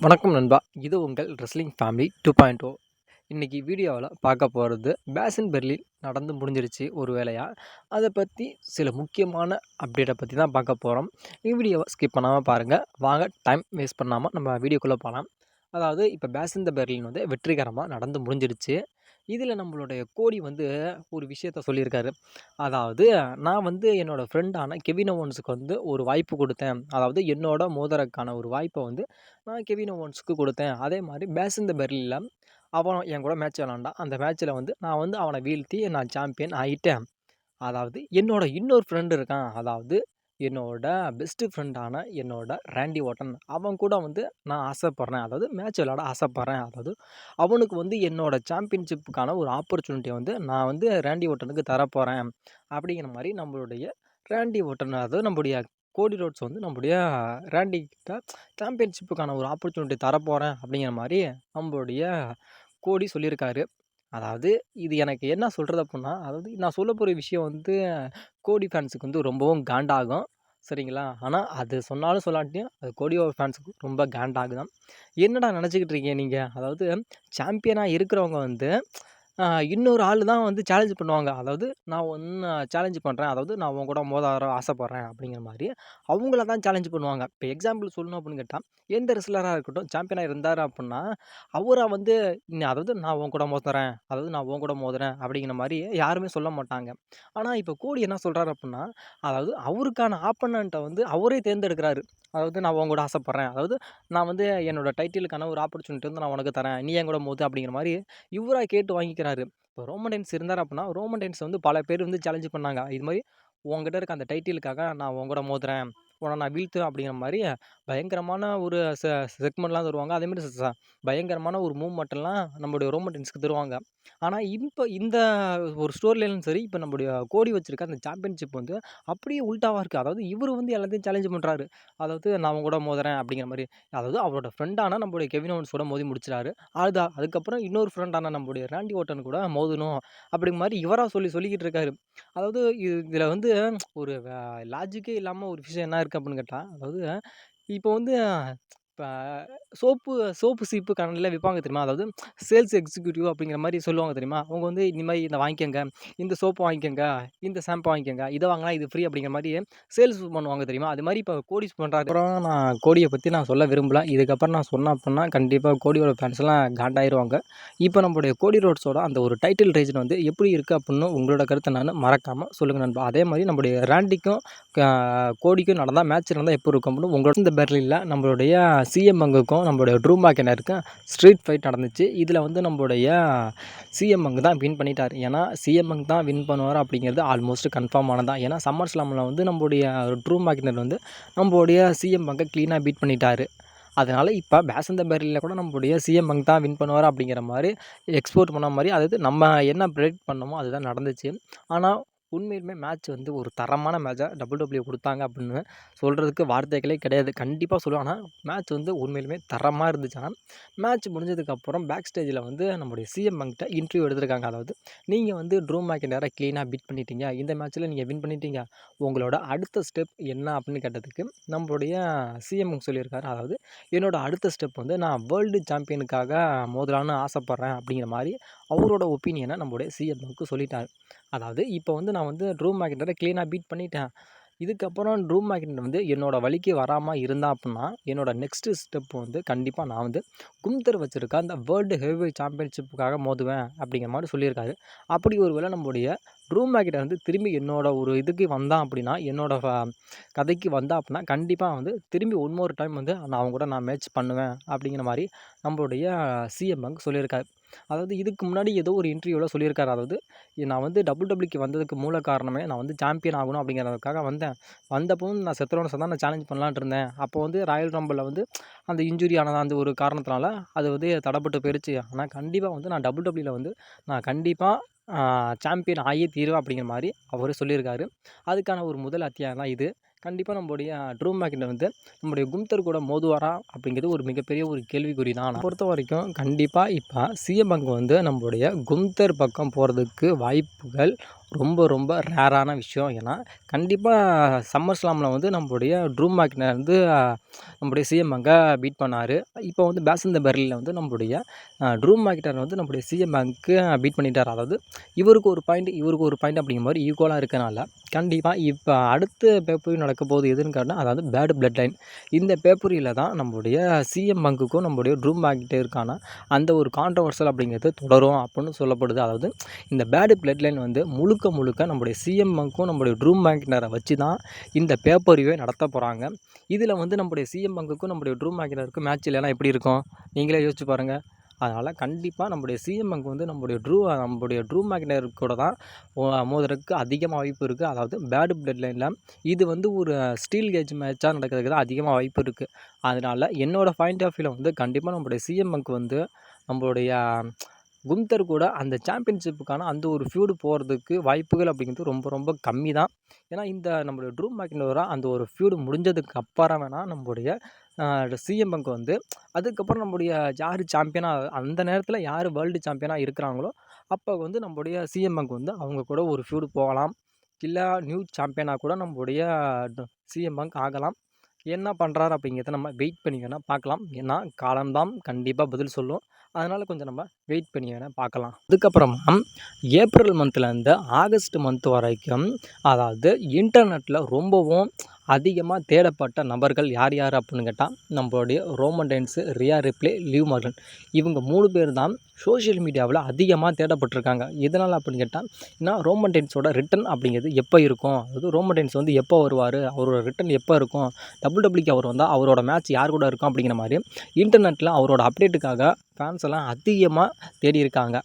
வணக்கம் நண்பா. இது உங்கள் ரெஸ்லிங் ஃபேமிலி 2.0. இன்னைக்கு வீடியோவில் பார்க்க போகிறது பேசன் பெர்லின் நடந்து முடிஞ்சிருச்சு ஒரு வேளையா. அதை பற்றி சில முக்கியமான அப்டேட்டை பற்றி தான் பார்க்க போகிறோம். வீடியோவை ஸ்கிப் பண்ணாமல் பாருங்கள். வாங்க டைம் வேஸ்ட் பண்ணாமல் நம்ம வீடியோக்குள்ளே போகலாம். அதாவது இப்போ பேசன் த பெர்லின் வந்து வெற்றிகரமாக நடந்து முடிஞ்சிருச்சு. இதில் நம்மளுடைய கோடி வந்து ஒரு விஷயத்த சொல்லியிருக்காரு. அதாவது நான் வந்து என்னோட ஃப்ரெண்டான கெவின் ஓவன்ஸுக்கு வந்து ஒரு வாய்ப்பு கொடுத்தேன். அதாவது என்னோட மோதுறதுக்கான ஒரு வாய்ப்பை வந்து நான் கெவின் ஓவன்ஸுக்கு கொடுத்தேன். அதே மாதிரி பேசன் த பெர்லின்ல அவன் என் கூட மேட்ச் விளாண்டான். அந்த மேட்ச்சில் வந்து நான் வந்து அவனை வீழ்த்தி நான் சாம்பியன் ஆயிட்டேன். அதாவது என்னோட இன்னொரு ஃப்ரெண்ட் இருக்கான். அதாவது என்னோட பெஸ்ட் ஃப்ரெண்டான என்னோட ராண்டி ஓர்டன். அவன் கூட வந்து நான் ஆசைப்படுறேன். அதாவது மேட்ச் விளையாட ஆசைப்படுறேன். அதாவது அவனுக்கு வந்து என்னோட சாம்பியன்ஷிப்புக்கான ஒரு ஆப்பர்ச்சுனிட்டிய வந்து நான் வந்து ராண்டி ஓர்டனுக்கு தரப்போறேன். அப்படிங்கிற மாரி நம்மளுடைய ராண்டி ஓர்டன், அதாவது நம்முடைய கோடி ரோட்ஸ் வந்து நம்முடைய ராண்டி கிட்ட சாம்பியன்ஷிப்புக்கான ஒரு ஆப்பர்ச்சுனிட்டி தரப்போறேன் அப்படிங்கிற மாரி நம்மளுடைய கோடி சொல்லியிருக்காரு. அதாவது இது எனக்கு என்ன சொல்றது அப்புட்ன்னா, அதாவது நான் சொல்லப்போற விஷயம் வந்து கோடி ஃபேன்ஸுக்கு வந்து ரொம்பவும் காண்டாகும். சரிங்களா? ஆனா அது சொன்னாலும் சொல்லாட்டியும் அது கோடியோட ஃபேன்ஸுக்கு ரொம்ப காண்டாகுதாம். என்னடா நெனச்சுக்கிட்டு இருக்கீங்க நீங்க? அதாவது சாம்பியனா இருக்கிறவங்க வந்து இன்னொரு ஆளு தான் வந்து சேலஞ்ச் பண்ணுவாங்க. அதாவது நான் உன்ன சேலஞ்ச் பண்றேன். அதாவது நான் உன் கூட மோத ஆசைப்படுறேன் அப்படிங்கிற மாரி அவங்கள தான் சேலஞ்ச் பண்ணுவாங்க. இப்போ எக்ஸாம்பிள் சொல்லணும் அப்படின்னு கேட்டா, எந்த ரெஸ்லரா இருக்கட்டும் சாம்பியனா இருந்தாரு அப்புட்ன்னா, அவர வந்து அதாவது நான் உன் கூட மோதுறேன். அதாவது நான் உன் கூட மோதுறேன் அப்படிங்கிற மாரி யாருமே சொல்ல மாட்டாங்க. ஆனா இப்போ கோடி என்ன சொல்றாரு அப்புட்ன்னா, அதாவது அவருக்கான ஆப்போனன்ட்ட வந்து அவரே தேர்ந்தெடுக்கிறாரு. அதாவது நான் உன் கூட ஆசைப்படுறேன். அதாவது நான் வந்து என்னோட டைட்டிலுக்கான ஒரு ஆப்பர்ச்சுனிட்டி வந்து நான் உனக்கு தரேன். நீ என் கூட மோது அப்படிங்கிற மாரி இவரா கேட்டு வாங்கிக்கிறாரு. இப்போ ரோமன் ரெயின்ஸ் இருந்தார் அப்புட்ன்னா, ரோமன் ரெயின்ஸ வந்து பல பேர் வந்து சேலஞ்ச் பண்ணாங்க. இது மாரி உன்கிட்ட இருக்க அந்த டைட்டிலுக்காக நான் உன் கூட மோதுறேன். உன்ன நான் வீழ்த்துவேன் அப்படிங்கிற மாரி பயங்கரமான ஒரு செக்மெண்ட்லாம் தருவாங்க. அதேமாரி பயங்கரமான ஒரு மூவ்மெண்ட்லாம் நம்முடைய ரோமன் ரெயின்ஸ்க்கு தருவாங்க. ஆனா இப்ப இந்த ஒரு ஸ்டோரி லைன்லும் சரி, இப்ப நம்முடைய கோடி வச்சிருக்க அந்த சாம்பியன்ஷிப் வந்து அப்படியே உல்டாவா இருக்கு. அதாவது இவரு வந்து எல்லாத்தையும் சேலஞ்ச் பண்றாரு. அதாவது நான் உன் கூட மோதுறேன் அப்படிங்கிற மாரி. அதாவது அவரோட ஃப்ரெண்டான நம்முடைய கெவின் ஓவன்ஸ் கூட மோதி முடிச்சுட்டாரு. அதுக்கப்புறம் இன்னொரு ஃப்ரெண்டான நம்முடைய ராண்டி ஓர்டன் கூட மோதணும் அப்படிங்கிற மாரி இவரா சொல்லிக்கிட்டு இருக்காரு. அதாவது இதுல வந்து ஒரு லாஜிக்கே இல்லாம ஒரு விஷயம் என்ன இருக்கு அப்படின்னு கேட்டா, அதாவது இப்போ வந்து இப்ப சோப்பு சீப்பு கடையில விப்பாங்க தெரியுமா? அதாவது சேல்ஸ் எக்ஸிக்யூட்டிவ் அப்படிங்கிற மாரி சொல்லுவாங்க தெரியுமா? அவங்க வந்து இந்த மாரி இத வாங்கிக்கங்க, இந்த சோப்பு வாங்கிக்கங்க, இந்த ஷாம்பு வாங்கிக்கங்க, இத வாங்குனா இது ஃப்ரீ அப்படிங்கிற மாரி சேல்ஸ் பண்ணுவாங்க தெரியுமா? அது மாரி இப்ப கோடி பண்றாரு. அப்புறம் நான் கோடிய பத்தி நான் சொல்ல விரும்பல. இதுக்கப்புறம் நான் சொன்னேன் அப்புட்ன்னா கண்டிப்பா கோடியோட ஃபேன்ஸ்லாம் காண்டாயிருவாங்க. இப்ப நம்முடைய கோடி ரோட்ஸோட அந்த ஒரு டைட்டில் ரீஜன் வந்து எப்படி இருக்கு அப்புட்ன்னு உங்களோட கருத்த நானு மறக்காம சொல்லுங்க நண்பா. அதே மாரி நம்முடைய ராண்டிக்கும் க கோடிக்கும் மேட்ச் நடந்தா எப்படி இருக்கும் அப்புட்ன்னு உங்களோட இந்த பெர்லின்ல நம்மளுடைய சிஎம் பங்குக்கும் நம்மளுடைய ட்ரூ மேக்கினருக்கும் ஸ்ட்ரீட் ஃபைட் நடந்துச்சு. இதில் வந்து நம்மளுடைய சிஎம் பங்க் தான் வின் பண்ணிட்டார். ஏன்னா சிஎம் பங்க் தான் வின் பண்ணுவார் அப்படிங்கிறது ஆல்மோஸ்ட் கன்ஃபார்ம் ஆனது. ஏன்னா சம்மர் ஸ்லாமில் வந்து நம்மளுடைய ட்ரூ மேக்கினர் வந்து நம்மளுடைய சிஎம் பங்கை க்ளீனாக பீட் பண்ணிட்டாரு. அதனால இப்போ பேசன் த பெர்லின்ல கூட நம்மளுடைய சிஎம் பங்க் தான் வின் பண்ணுவார் அப்படிங்கிற மாரி எக்ஸ்போர்ட் பண்ண மாரி, அதாவது நம்ம என்ன ப்ரெடிக்ட் பண்ணோமோ அதுதான் நடந்துச்சு. ஆனா உண்மையிலுமே மேட்ச் வந்து ஒரு தரமான மேட்சா டபிள்யூ குடுத்தாங்க அப்படின்னு சொல்றதுக்கு வார்த்தைகளே கிடையாது. கண்டிப்பா சொல்லுவேன். ஆனா மேட்ச் வந்து உண்மையிலுமே தரமா இருந்துச்சு. ஆனா மேட்ச் முடிஞ்சதுக்கப்புறம் பேக் ஸ்டேஜில வந்து நம்முடைய சிஎம் பங்க்ட்ட இன்டர்வியூ எடுத்திருக்காங்க. அதாவது நீங்க வந்து ட்ரூ மேக்கின்டையர க்ளீனா பீட் பண்ணிட்டீங்க. இந்த மேட்ச்ல நீங்க வின் பண்ணிட்டீங்க. உங்களோட அடுத்த ஸ்டெப் என்ன அப்படின்னு கேட்டதுக்கு நம்மளுடைய சிஎம் சொல்லியிருக்காரு. அதாவது என்னோட அடுத்த ஸ்டெப் வந்து நான் வேர்ல்டு சாம்பியனுக்காக மோதலான்னு ஆசைப்படுறேன் அப்படிங்கிற மாரி அவரோட ஒப்பீனியன நம்முடைய சிஎம்க்கு சொல்லிட்டாரு. அதாவது இப்போ வந்து நான் வந்து ட்ரூ மேக்கின்டையர க்ளீனா பீட் பண்ணிட்டேன். இதுக்கப்புறம் ட்ரூ மேக்கின்டையர் வந்து என்னோட வழிக்கு வராம இருந்தான் அப்புட்ன்னா, என்னோட நெக்ஸ்ட்டு ஸ்டெப் வந்து கண்டிப்பா நான் வந்து குந்தர் வச்சிருக்க அந்த வேர்ல்டு ஹெவிவெயிட் சாம்பியன்ஷிப்புக்காக மோதுவேன் அப்படிங்கிற மாரி சொல்லியிருக்காரு. அப்படி ஒரு வேளை நம்முடைய ட்ரூ மேக்கின்டையர் வந்து திரும்பி என்னோட ஒரு இதுக்கு வந்தான் அப்படின்னா, என்னோட கதைக்கு வந்தான் அப்படின்னா, கண்டிப்பா வந்து திரும்பி ஒன் மோர் டைம் வந்து நான் அவன் கூட நான் மேட்ச் பண்ணுவேன் அப்படிங்கிற மாரி நம்மளுடைய சிஎம் பங்க் சொல்லியிருக்காரு. அதாவது இதுக்கு முன்னாடி ஏதோ ஒரு இன்டர்வியூல சொல்லியிருக்காரு. அதாவது நான் வந்து டபிள்யூக்கு வந்ததுக்கு மூல காரணமே நான் வந்து சாம்பியன் ஆகணும் அப்படிங்கிறதுக்காக வந்தேன். வந்தப்பவும் நான் செத்தரோட செத்தா நான் சேலஞ்ச் பண்ணலான்ட்டு இருந்தேன். அப்போ வந்து ராயல் ரம்பிள்ல வந்து அந்த இன்ஜூரி ஆனது அந்த ஒரு காரணத்தினால அது வந்து தடப்பட்டு போயிருச்சு. ஆனா கண்டிப்பா வந்து நான் டபிள்யூல வந்து நான் கண்டிப்பா சாம்பியன் ஆகியே தீருவேன் அப்படிங்கிற மாரி அவரு சொல்லியிருக்காரு. அதுக்கான ஒரு முதல் அத்தியாயம் தான் இது. கண்டிப்பா நம்முடைய ட்ரூ மேக்கின்டையர் வந்து நம்முடைய கும்தர் கூட மோதுவாரா அப்படிங்கிறது ஒரு மிகப்பெரிய ஒரு கேள்விக்குறி தான். என்ன பொறுத்தவரைக்கும் கண்டிப்பா இப்ப சிஎம் பங்க் வந்து நம்முடைய கும்தர் பக்கம் போறதுக்கு வாய்ப்புகள் ரொம்ப ரொம்ப ரேரான விஷயம். ஏன்னா, கண்டிப்பாக சம்மர் ஸ்லாமில் வந்து நம்முடைய ட்ரூ மேக்னர் வந்து நம்முடைய சிஎம் பேங்கை பீட் பண்ணார். இப்போ வந்து பேசன் த பெர்லினில் வந்து நம்முடைய ட்ரூ மேக்னர் வந்து நம்முடைய சிஎம் பேங்க்கு பீட் பண்ணிட்டார். அதாவது இவருக்கு ஒரு பாயிண்ட், இவருக்கு ஒரு பாயிண்ட் அப்படிங்கிற மாதிரி ஈக்குவலாக இருக்கனால கண்டிப்பாக இப்போ அடுத்த பேப்பர் நடக்க போகுது எதுன்னு கேட்டால், அதாவது பேட் பிளட் லைன். இந்த பேப்பரியில் தான் நம்முடைய சிஎம் பேங்குக்கும் நம்முடைய ட்ரூ மேக்னருக்கான அந்த ஒரு கான்ட்ரவர்சல் அப்படிங்கிறது தொடரும் அப்படின்னு சொல்லப்படுது. அதாவது இந்த பேட் பிளட் லைன் வந்து முழுக்க முழுக்க நம்முடைய சிஎம் பேங்க்கும் நம்முடைய ட்ரூ மேக்னரை வச்சு தான் இந்த பேப்பரிவே நடத்த போகிறாங்க. இதில் வந்து நம்முடைய சிஎம் பேங்குக்கும் நம்முடைய ட்ரூ மேக்னருக்கும் மேட்ச் இல்லைனா எப்படி இருக்கும்? நீங்களே யோசிச்சு பாருங்கள். அதனால் கண்டிப்பாக நம்முடைய சிஎம் பேங்க் வந்து நம்முடைய ட்ரூ மேக்னர் கூட தான் மோதுறதுக்கு அதிகமாக வாய்ப்பு இருக்குது. அதாவது பேட் பிளட் லைனில் இது வந்து ஒரு ஸ்டீல் கேஜ் மேட்சாக நடக்கிறதுக்கு தான் அதிகமாக வாய்ப்பு இருக்குது. அதனால் என்னோடய பாயிண்ட் ஆஃப் வியூவில் வந்து கண்டிப்பாக நம்முடைய சிஎம் பேங்க் வந்து நம்மளுடைய குந்தர் கூட அந்த சாம்பியன்ஷிப்புக்கான அந்த ஒரு ஃபியூடு போகிறதுக்கு வாய்ப்புகள் அப்படிங்கிறது ரொம்ப ரொம்ப கம்மி தான். ஏன்னா இந்த நம்மளுடைய ட்ரூ மேக்னரோட அந்த ஒரு ஃபியூடு முடிஞ்சதுக்கு அப்புறம் வேணால் நம்முடைய சிஎம் பேங்க் வந்து அதுக்கப்புறம் நம்முடைய யார் சாம்பியனாக அந்த நேரத்தில் யார் வேர்ல்டு சாம்பியனாக இருக்கிறாங்களோ அப்போ வந்து நம்முடைய சிஎம் பேங்க் வந்து அவங்க கூட ஒரு ஃபியூடு போகலாம். இல்லை நியூ சாம்பியனாக கூட நம்முடைய சிஎம் பேங்க் ஆகலாம். என்ன பண்ணுறாரு அப்படிங்கிறத நம்ம வெயிட் பண்ணி வேணால் பார்க்கலாம். ஏன்னா காலம்தான் கண்டிப்பாக பதில் சொல்லும். அதனால் கொஞ்சம் நம்ம வெயிட் பண்ணி வேணால் பார்க்கலாம். அதுக்கப்புறமா ஏப்ரல் மந்த்லேருந்து ஆகஸ்ட் மந்த் வரைக்கும், அதாவது இன்டர்நெட்டில் ரொம்பவும் அதிகமாக தேடப்பட்ட நபர்கள் யார் யார் அப்படின்னு கேட்டால், நம்மளுடைய Roman Reigns, Riya reply, live Morgan இவங்க 3 பேர் தான் சோஷியல் மீடியாவில் அதிகமாக தேடப்பட்டிருக்காங்க. எதனால் அப்படின்னு கேட்டால், ஏன்னா ரோமன் ரெயின்ஸோட ரிட்டன் அப்படிங்கிறது எப்போ இருக்கும், அதாவது ரோமன் ரெயின்ஸ் வந்து எப்போ வருவார், அவரோட ரிட்டன் எப்போ இருக்கும், டபிள்யூடபிள்யூக்கு அவர் வந்தால் அவரோட மேட்ச் யார் கூட இருக்கும் அப்படிங்கிற மாதிரி இன்டர்நெட்டில் அவரோட அப்டேட்டுக்காக ஃபேன்ஸ் எல்லாம் அதிகமாக தேடி இருக்காங்க.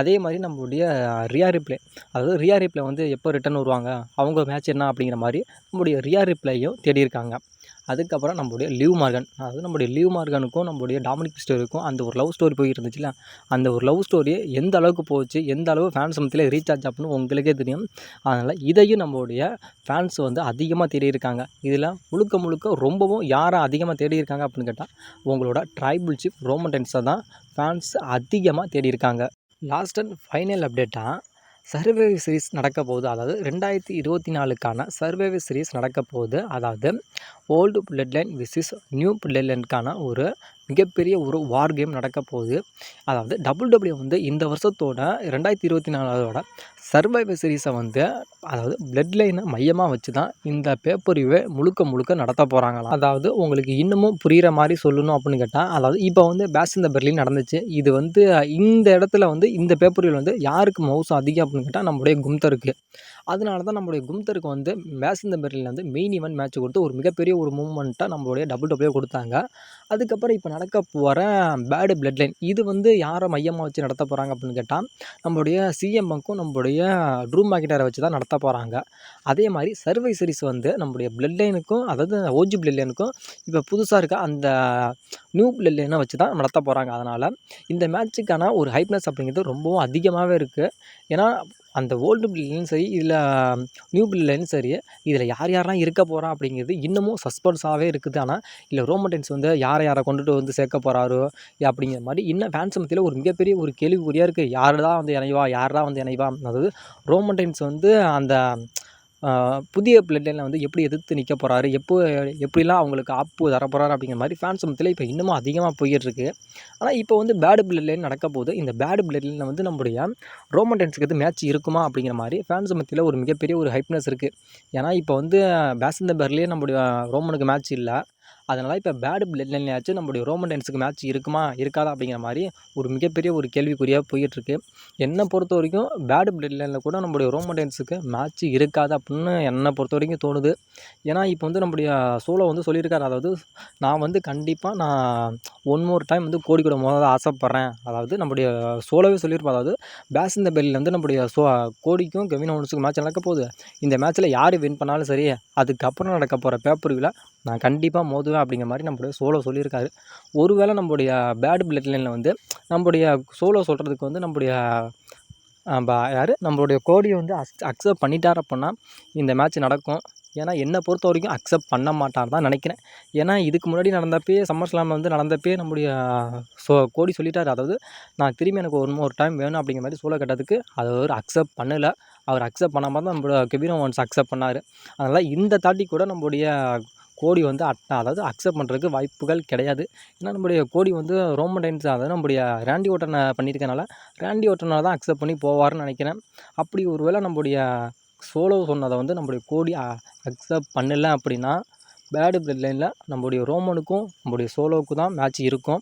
அதே மாதிரி நம்மளுடைய ரியா ரிப்ளே, அதாவது ரியா ரிப்ளே வந்து எப்போ ரிட்டர்ன் வருவாங்க, அவங்க மேட்ச் என்ன அப்படிங்கிற மாதிரி நம்முடைய ரியா ரிப்ளேயும் தேடியிருக்காங்க. அதுக்கப்புறம் நம்மளுடைய லிவ் மார்கன், அதாவது நம்முடைய லிவ் மார்கனுக்கும் நம்மளுடைய டாமினிக் மிஸ்டருக்கும் அந்த ஒரு லவ் ஸ்டோரி போயிட்டு இருந்துச்சுல்ல, அந்த ஒரு லவ் ஸ்டோரி எந்த அளவுக்கு போச்சு, எந்த அளவு ஃபேன்ஸ் மத்தியில் ரீச் ஆச்சு அப்படின்னு உங்களுக்கே தெரியும். அதனால் இதையும் நம்மளுடைய ஃபேன்ஸ் வந்து அதிகமாக தேடியிருக்காங்க. இதில் முழுக்க முழுக்க ரொம்பவும் யாரை அதிகமாக தேடியிருக்காங்க அப்படின்னு கேட்டால், உங்களோட ட்ரைபிள் சீஃப் ரோமன் ரெயின்ஸை தான் ஃபேன்ஸ் அதிகமாக தேடியிருக்காங்க. லாஸ்ட் அண்ட் ஃபைனல் அப்டேட்டாக சர்வைவர் சீரிஸ் நடக்க போகுது. அதாவது 2024க்கான சர்வைவர் சீரிஸ் நடக்க போகுது. அதாவது old blood line versus new blood லைனுக்கான ஒரு மிகப்பெரிய ஒரு வார் கேம் நடக்க போகுது. அதாவது டபிள்யூடபிள்யூ வந்து இந்த வருஷத்தோட 2024 சர்வைவர் சீரிஸை வந்து, அதாவது பிளட் லைனை மையமாக வச்சு தான் இந்த பேப்பரிவே முழுக்க முழுக்க நடத்த போகிறாங்களாம். அதாவது உங்களுக்கு இன்னமும் புரிகிற மாதிரி சொல்லணும் அப்படின்னு கேட்டால், அதாவது இப்போ வந்து பேசன் த பெர்லின் நடந்துச்சு. இது வந்து இந்த இடத்துல வந்து இந்த பேப்பரில் வந்து யாருக்கு மவுஸ் அதிகம் அப்படின்னு கேட்டால் நம்முடைய கும்தருக்கு. அதனால தான் நம்முடைய கும்தருக்கு வந்து பேசன் த பெர்லினில் வந்து மெயின் ஈவென்ட் மேட்ச் கொடுத்து ஒரு மிகப்பெரிய ஒரு மூவ்மெண்ட்டாக நம்மளுடைய டபிள்யூடபிள்யூ கொடுத்தாங்க. அதுக்கப்புறம் இப்போ நடக்க போகிற பேடு பிளட் லைன் இது வந்து யாரை மையமாக வச்சு நடத்த போகிறாங்க அப்படின்னு கேட்டால், நம்மளுடைய சிஎம் பேங்க்கும் நம்முடைய ட்ரூ மேக்னரை வச்சு தான் நடத்த போகிறாங்க. அதே மாதிரி சர்வைவர் சீரிஸ் வந்து நம்முடைய பிளட் லைனுக்கும், அதாவது ஓஜி பிளட் லைனுக்கும் இப்போ புதுசாக இருக்க அந்த நியூ பிளட் லைனை வச்சு தான் நடத்த போகிறாங்க. அதனால் இந்த மேட்ச்சுக்கான ஒரு ஹைப்னஸ் அப்படிங்கிறது ரொம்பவும் அதிகமாகவே இருக்குது. ஏன்னா அந்த ஓல்டு பிளட் லைனும் சரி, இதில் நியூ பிளட் லைனும் சரி, இதில் யார் யாரெல்லாம் இருக்க போகிறா அப்படிங்கிறது இன்னமும் சஸ்பென்ஸாகவே இருக்குது. ஆனால் இல்லை ரோமன் ரெயின்ஸ் வந்து யாரை யாரை கொண்டுட்டு வந்து சேர்க்க போகிறாரோ அப்படிங்கிற மாதிரி இன்னும் ஃபேன்ஸ் மத்தியில் ஒரு மிகப்பெரிய ஒரு கேள்விக்குறியாக இருக்குது. யார் தான் வந்து இணைவா, யார் தான் வந்து இணைவா, அதாவது ரோமன் ரெயின்ஸ் வந்து அந்த புதிய பிளட் லைனில் வந்து எப்படி எதிர்த்து நிற்க போகிறாரு, எப்படிலாம் அவங்களுக்கு ஆப்பு தரப்போகிறாரு அப்படிங்கிற மாதிரி ஃபேன்ஸ் மத்தியில் இப்போ இன்னமும் அதிகமாக போயிட்டுருக்கு. ஆனால் இப்போ வந்து பேடு பிளட் லைன் நடக்க போகுது. இந்த பேடு பிளட் லைனில் வந்து நம்முடைய ரோமன் ரெயின்ஸுக்கு எது மேட்ச் இருக்குமா அப்படிங்கிற மாதிரி ஃபேன்ஸ் மத்தியில் ஒரு மிகப்பெரிய ஒரு ஹைப்னஸ் இருக்குது. ஏன்னா இப்போ வந்து பேசன் த பெர்லியே நம்முடைய ரோமனுக்கு மேட்ச் இல்லை. அதனால் இப்போ பேடு பிளட் லைன்லையாச்சும் நம்முடைய ரோமன் ரெயின்ஸுக்கு மேட்ச் இருக்குமா இருக்காதா அப்படிங்கிற மாதிரி ஒரு மிகப்பெரிய ஒரு கேள்விக்குறியாக போயிட்டுருக்கு. என்னை பொறுத்த வரைக்கும் பேடு பிளட் லைனில் கூட நம்முடைய ரோமன் ரெயின்ஸுக்கு மேட்ச் இருக்காது அப்படின்னு என்னை பொறுத்த வரைக்கும் தோணுது. ஏன்னா இப்போ வந்து நம்முடைய சோலோ வந்து சொல்லியிருக்காரு, அதாவது நான் வந்து கண்டிப்பாக நான் ஒன் மோர் டைம் வந்து கோடி கூட மோத ஆசைப்பட்றேன். அதாவது நம்முடைய சோலோவே சொல்லியிருப்போம், அதாவது பேசன் த பெர்லினில் வந்து நம்முடைய கோடிக்கும் கெவின் ஓவன்ஸுக்கும் மேட்ச் நடக்க போகுது. இந்த மேட்ச்சில் யார் வின் பண்ணாலும் சரி, அதுக்கப்புறம் நடக்க போகிற பேப்பரில் நான் கண்டிப்பாக மோதுவேன் அப்படிங்கிற மாதிரி நம்முடைய சோலோ சொல்லியிருக்காரு. ஒருவேளை நம்முடைய பேடு பிளட் லைனில் வந்து நம்முடைய சோலோ சொல்கிறதுக்கு வந்து நம்முடைய யார் நம்மளுடைய கோடியை வந்து அக்செப்ட் பண்ணிட்டார் அப்படின்னா இந்த மேட்ச் நடக்கும். ஏன்னா என்னை பொறுத்த வரைக்கும் அக்செப்ட் பண்ண மாட்டார் தான் நினைக்கிறேன். ஏன்னா இதுக்கு முன்னாடி நடந்தப்பயே சம்மர் ஸ்லாமில் வந்து நடந்தப்பயே நம்முடைய கோடி சொல்லிட்டார், அதாவது நான் திரும்பி எனக்கு ஒரு டைம் வேணும் அப்படிங்கிற மாதிரி சோலோ கட்டதுக்கு அதை அவர் அக்செப்ட் பண்ணலை. அவர் அக்செப்ட் பண்ணாம தான் நம்மளோட கெவின் ஓவன்ஸ் அக்செப்ட் பண்ணார். அதனால் இந்த தாட்டி கூட நம்முடைய கோடி வந்து அதாவது அக்செப்ட் பண்ணுறதுக்கு வாய்ப்புகள் கிடையாது. ஏன்னா நம்முடைய கோடி வந்து ரோமன் ரெயின்ஸ் அதாவது நம்முடைய ராண்டி ஓர்டனை பண்ணியிருக்கனால ராண்டி ஓர்டனை தான் அக்செப்ட் பண்ணி போவார்னு நினைக்கிறேன். அப்படி ஒரு வேளை நம்முடைய சோலோ சொன்னதை வந்து நம்முடைய கோடி அக்செப்ட் பண்ணல அப்படின்னா பேடு பிளட் லைனில் நம்முடைய ரோமனுக்கும் நம்முடைய சோலோவுக்கும் தான் மேட்ச் இருக்கும்.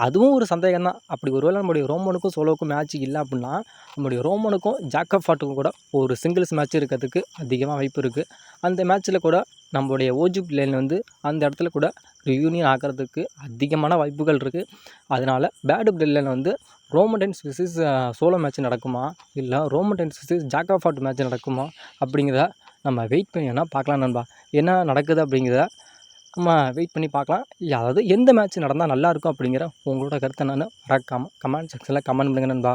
அதுவும் ஒரு சந்தேகம் தான். அப்படி ஒருவேளை நம்முடைய ரோமனுக்கும் சோலோவுக்கும் மேட்ச் இல்லை அப்படின்னா நம்முடைய ரோமனுக்கும் ஜாக்கப் ஃபாட்டுக்கும் கூட ஒரு சிங்கிள்ஸ் மேட்ச் இருக்கிறதுக்கு அதிகமாக வாய்ப்பு இருக்குது. அந்த மேட்ச்சில் கூட நம்முடைய ஓஜிப் லைன் வந்து அந்த இடத்துல கூட ரியூனியன் ஆகிறதுக்கு அதிகமான வாய்ப்புகள் இருக்குது. அதனால் பேடு பிளட் லைன் வந்து Roman Reigns versus solo match நடக்குமா, இல்லை Roman Reigns versus Jacob Fatu match நடக்குமா அப்படிங்கிறத நம்ம வெயிட் பண்ணி வேணால் பார்க்கலாம் நண்பா. என்ன நடக்குது அப்படிங்கிறத நம்ம வெயிட் பண்ணி பார்க்கலாம். அதாவது எந்த மேட்ச் நடந்தால் நல்லாயிருக்கும் அப்படிங்கிற உங்களோட கருத்தை நான் மறக்காமல் கமெண்ட் செக்ஷனில் கமெண்ட் பண்ணுங்க நண்பா.